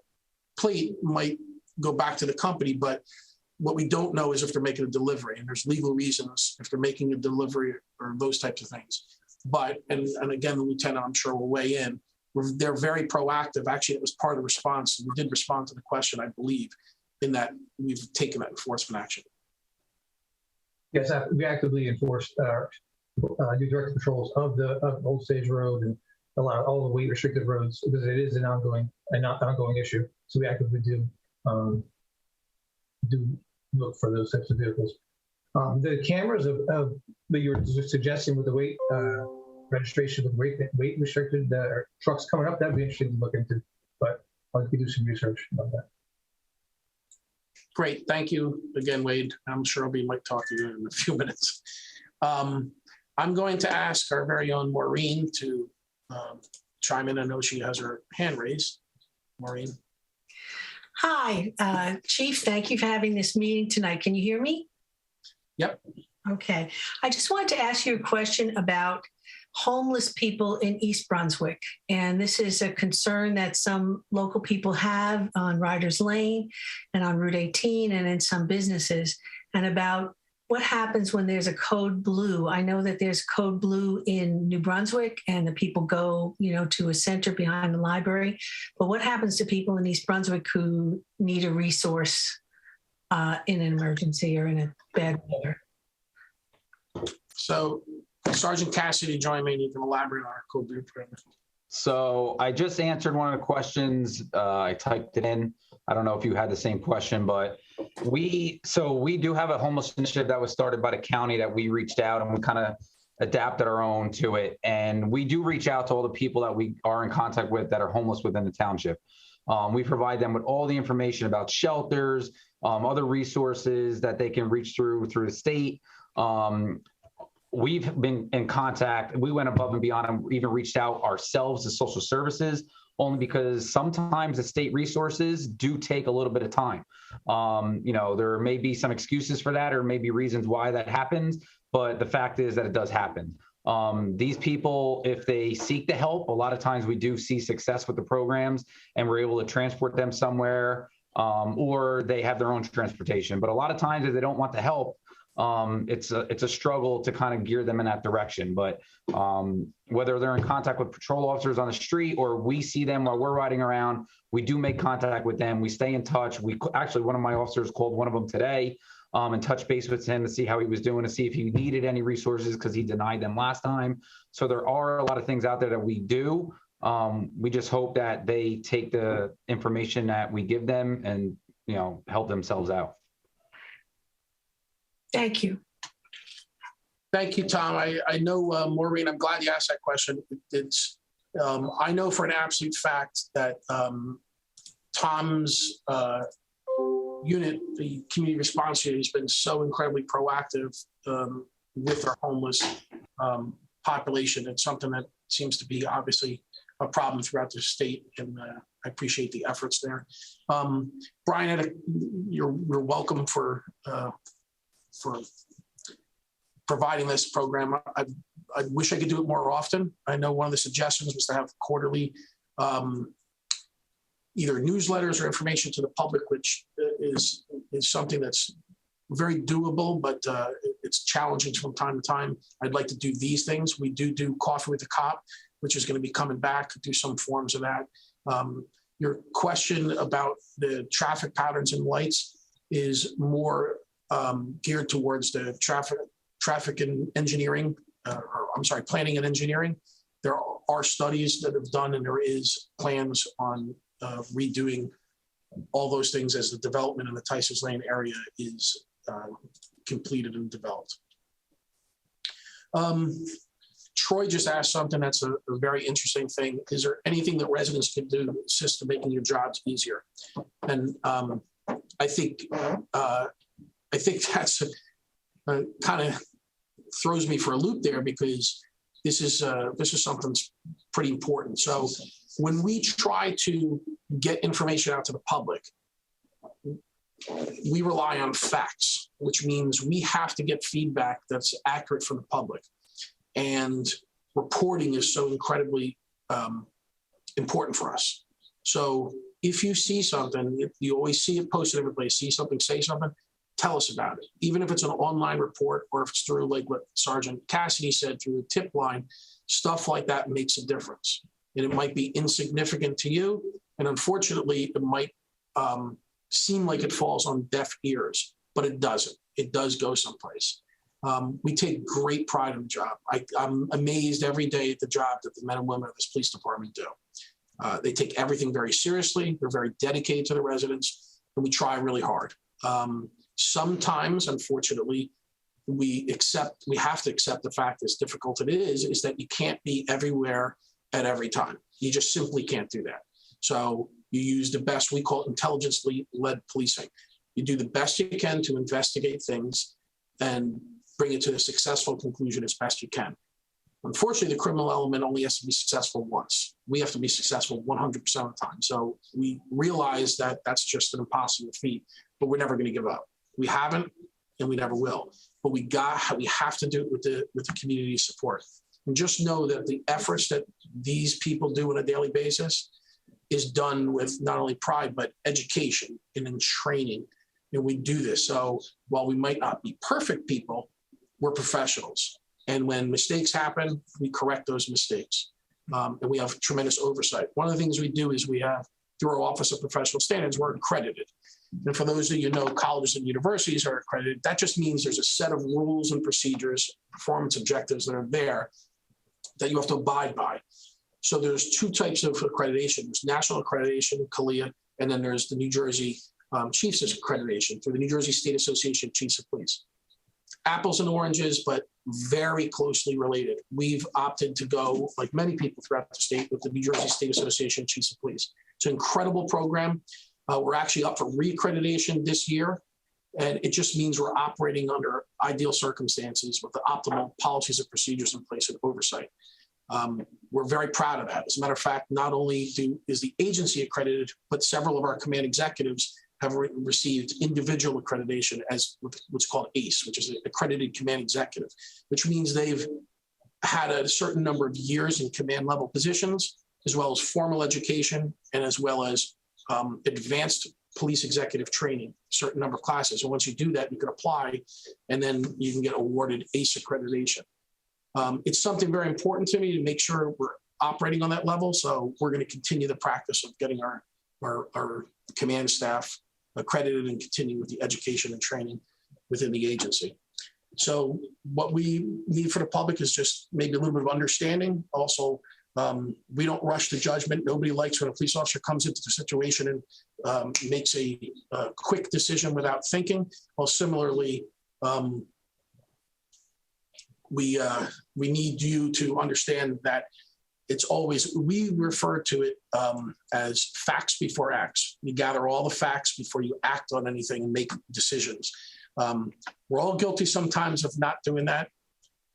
plate might go back to the company, but what we don't know is if they're making a delivery, and there's legal reasons if they're making a delivery or those types of things. But, and again, the lieutenant, I'm sure will weigh in. They're very proactive. Actually, it was part of the response. We did respond to the question, I believe, in that we've taken that enforcement action. Yes, we actively enforce do direct patrols of Old Stage Road and allow all the weight restricted roads because it is an ongoing issue. So we actively do look for those types of vehicles. The cameras that you were suggesting with the weight registration with weight restricted trucks coming up, that'd be interesting to look into. But I'll do some research about that. Great, thank you again, Wade. I'm sure I might talk to you in a few minutes. I'm going to ask our very own Maureen to chime in. I know she has her hand raised. Maureen. Hi, Chief. Thank you for having this meeting tonight. Can you hear me? Yep. Okay. I just wanted to ask you a question about homeless people in East Brunswick. And this is a concern that some local people have on Riders Lane and on Route 18 and in some businesses, and about what happens when there's a code blue. I know that there's code blue in New Brunswick and the people go, to a center behind the library. But what happens to people in East Brunswick who need a resource in an emergency or in a bad weather? So Sergeant Cassidy joined me and you can elaborate on our code blue program. So I just answered one of the questions. I typed it in. I don't know if you had the same question, but we do have a homeless initiative that was started by the county that we reached out and we kind of adapted our own to it. And we do reach out to all the people that we are in contact with that are homeless within the township. We provide them with all the information about shelters, other resources that they can reach through the state. We've been in contact. We went above and beyond and even reached out ourselves to social services, only because sometimes the state resources do take a little bit of time. There may be some excuses for that or maybe reasons why that happens, but the fact is that it does happen. These people, if they seek the help, a lot of times we do see success with the programs and we're able to transport them somewhere, or they have their own transportation. But a lot of times if they don't want the help, it's a struggle to kind of gear them in that direction. But whether they're in contact with patrol officers on the street or we see them while we're riding around, we do make contact with them. We stay in touch. Actually, one of my officers called one of them today and touched base with him to see how he was doing, to see if he needed any resources because he denied them last time. So there are a lot of things out there that we do. We just hope that they take the information that we give them and help themselves out. Thank you. Thank you, Tom. I know, Maureen, I'm glad you asked that question. I know for an absolute fact that Tom's unit, the community response unit, has been so incredibly proactive with our homeless population. It's something that seems to be obviously a problem throughout the state, and I appreciate the efforts there. Brian, you're welcome for providing this program. I wish I could do it more often. I know one of the suggestions was to have quarterly either newsletters or information to the public, which is something that's very doable, but it's challenging from time to time. I'd like to do these things. We do Coffee with the Cop, which is going to be coming back, do some forms of that. Your question about the traffic patterns and lights is more geared towards the traffic and engineering, planning and engineering. There are studies that have done, and there is plans on redoing all those things as the development in the Tysons Lane area is Troy just asked something that's a very interesting thing. Is there anything that residents can do to assist in making your jobs easier? And I think that's kind of throws me for a loop there, because this is something pretty important. So when we try to get information out to the public, we rely on facts, which means we have to get feedback that's accurate from the public. And reporting is so incredibly important for us. So if you see something, you always see it posted every place, see something, say something, tell us about it. Even if it's an online report or if it's through, like what Sergeant Cassidy said, through the tip line, stuff like that makes a difference. And it might be insignificant to you. And unfortunately, it might seem like it falls on deaf ears, but it doesn't. It does go someplace. We take great pride in the job. I'm amazed every day at the job that the men and women of this police department do. They take everything very seriously. They're very dedicated to the residents, and we try really hard. Sometimes, unfortunately, we have to accept the fact, as difficult it is that you can't be everywhere at every time. You just simply can't do that. So you use the best, we call it intelligence-led policing. You do the best you can to investigate things and bring it to a successful conclusion as best you can. Unfortunately, the criminal element only has to be successful once. We have to be successful 100% of the time. So we realize that that's just an impossible feat, but we're never going to give up. We haven't, and we never will. But we have to do it with the community support. And just know that the efforts that these people do on a daily basis is done with not only pride, but education and in training. And we do this. So while we might not be perfect people, we're professionals. And when mistakes happen, we correct those mistakes. And we have tremendous oversight. One of the things we do is we have, through our Office of Professional Standards, we're accredited. And for those of you who know, colleges and universities are accredited. That just means there's a set of rules and procedures, performance objectives that are there that you have to abide by. So there's two types of accreditation. There's national accreditation, CALIA, and then there's the New Jersey Chiefs accreditation through the New Jersey State Association of Chiefs of Police. Apples and oranges, but very closely related. We've opted to go, like many people throughout the state, with the New Jersey State Association of Chiefs of Police. It's an incredible program. We're actually up for reaccreditation this year. And it just means we're operating under ideal circumstances with the optimal policies and procedures in place and oversight. We're very proud of that. As a matter of fact, not only is the agency accredited, but several of our command executives have received individual accreditation as what's called ACE, which is an accredited command executive, which means they've had a certain number of years in command level positions, as well as formal education, and as well as advanced police executive training, a certain number of classes. And once you do that, you can apply, and then you can get awarded ACE accreditation. It's something very important to me to make sure we're operating on that level. So we're going to continue the practice of getting our command staff accredited and continue with the education and training within the agency. So what we need for the public is just maybe a little bit of understanding. Also, we don't rush to judgment. Nobody likes when a police officer comes into the situation and makes a quick decision without thinking. Well, similarly, we need you to understand that it's always, we refer to it as facts before acts. You gather all the facts before you act on anything and make decisions. We're all guilty sometimes of not doing that.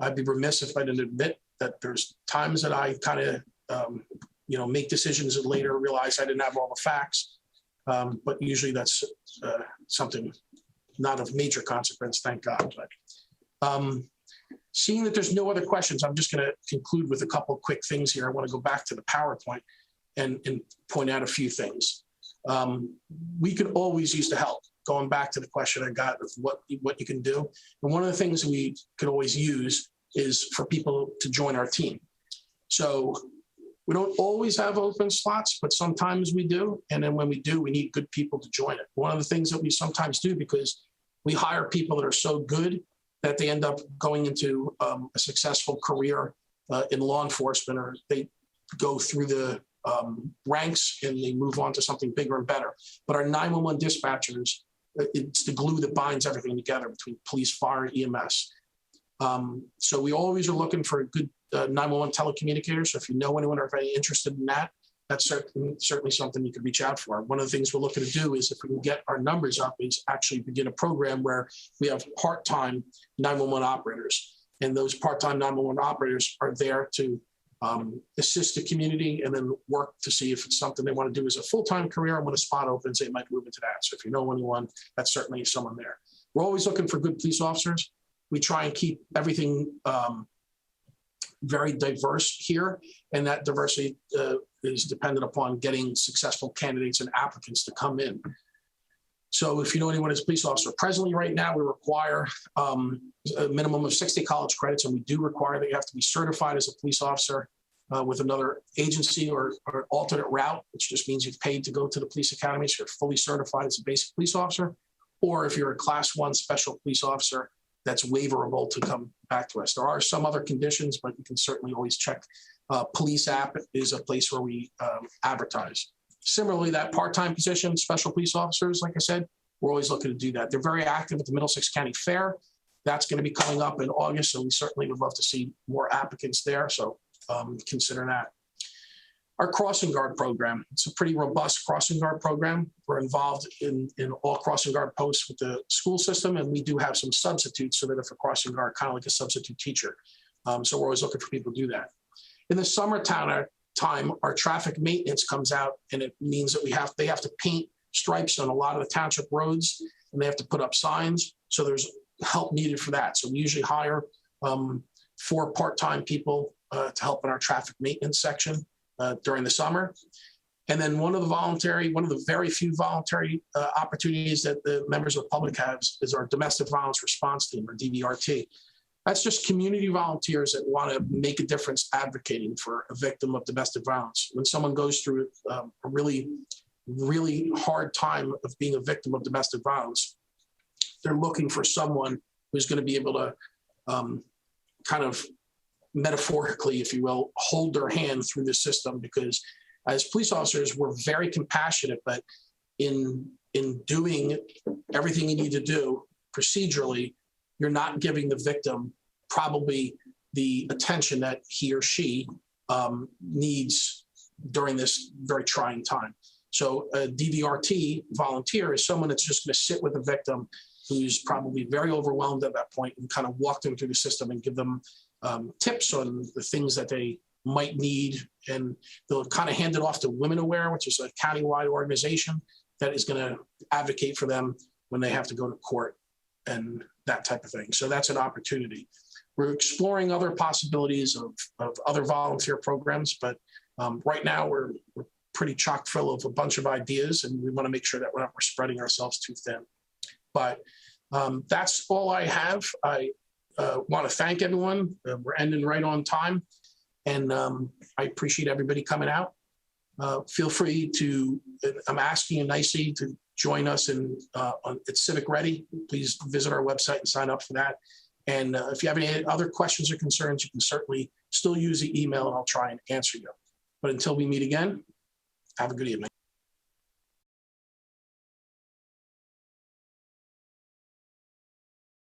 I'd be remiss if I didn't admit that there's times that I kind of, make decisions and later realize I didn't have all the facts. But usually that's something not of major consequence, thank God. But seeing that there's no other questions, I'm just going to conclude with a couple of quick things here. I want to go back to the PowerPoint and point out a few things. We could always use the help. Going back to the question I got of what you can do. And one of the things we could always use is for people to join our team. So we don't always have open slots, but sometimes we do. And then when we do, we need good people to join it. One of the things that we sometimes do, because we hire people that are so good that they end up going into a successful career in law enforcement, or they go through the ranks and they move on to something bigger and better. But our 911 dispatchers, it's the glue that binds everything together between police, fire, and EMS. So we always are looking for a good 911 telecommunicator. So if you know anyone or if any interested in that, that's certainly something you could reach out for. One of the things we're looking to do is if we can get our numbers up, is actually begin a program where we have part-time 911 operators. And those part-time 911 operators are there to assist the community and then work to see if it's something they want to do as a full-time career. And when a spot opens, they might move into that. So if you know anyone, that's certainly someone there. We're always looking for good police officers. We try and keep everything very diverse here, and that diversity is dependent upon getting successful candidates and applicants to come in. So if you know anyone as a police officer, presently right now we require a minimum of 60 college credits, and we do require that you have to be certified as a police officer with another agency or alternate route, which just means you've paid to go to the police academy, so you're fully certified as a basic police officer. Or if you're a class 1 special police officer, that's waiverable to come back to us. There are some other conditions, but you can certainly always check. Police app is a place where we advertise. Similarly, that part-time position, special police officers, like I said, we're always looking to do that. They're very active at the Middlesex County Fair. That's going to be coming up in August, so we certainly would love to see more applicants there, so consider that. Our crossing guard program, it's a pretty robust crossing guard program. We're involved in all crossing guard posts with the school system, and we do have some substitutes so that if a crossing guard, kind of like a substitute teacher. So we're always looking for people to do that. In the summertime, our traffic maintenance comes out, and it means that they have to paint stripes on a lot of the township roads, and they have to put up signs. So there's help needed for that. So we usually hire 4 part-time people to help in our traffic maintenance section during the summer. And then one of the very few voluntary opportunities that the members of the public have is our domestic violence response team, or DVRT. That's just community volunteers that want to make a difference advocating for a victim of domestic violence. When someone goes through a really, really hard time of being a victim of domestic violence, they're looking for someone who's going to be able to kind of metaphorically, if you will, hold their hand through the system, because as police officers, we're very compassionate, but in doing everything you need to do procedurally, you're not giving the victim probably the attention that he or she needs during this very trying time. So a DVRT volunteer is someone that's just going to sit with the victim who's probably very overwhelmed at that point and kind of walk them through the system and give them tips on the things that they might need. And they'll kind of hand it off to Women Aware, which is a countywide organization that is going to advocate for them when they have to go to court and that type of thing. So that's an opportunity. We're exploring other possibilities of other volunteer programs, but right now we're pretty chock full of a bunch of ideas, and we want to make sure that we're not spreading ourselves too thin. But that's all I have. I want to thank everyone. We're ending right on time, and I appreciate everybody coming out. Feel free to, I'm asking you nicely to join us at Civic Ready. Please visit our website and sign up for that. And if you have any other questions or concerns, you can certainly still use the email, and I'll try and answer you. But until we meet again, have a good evening.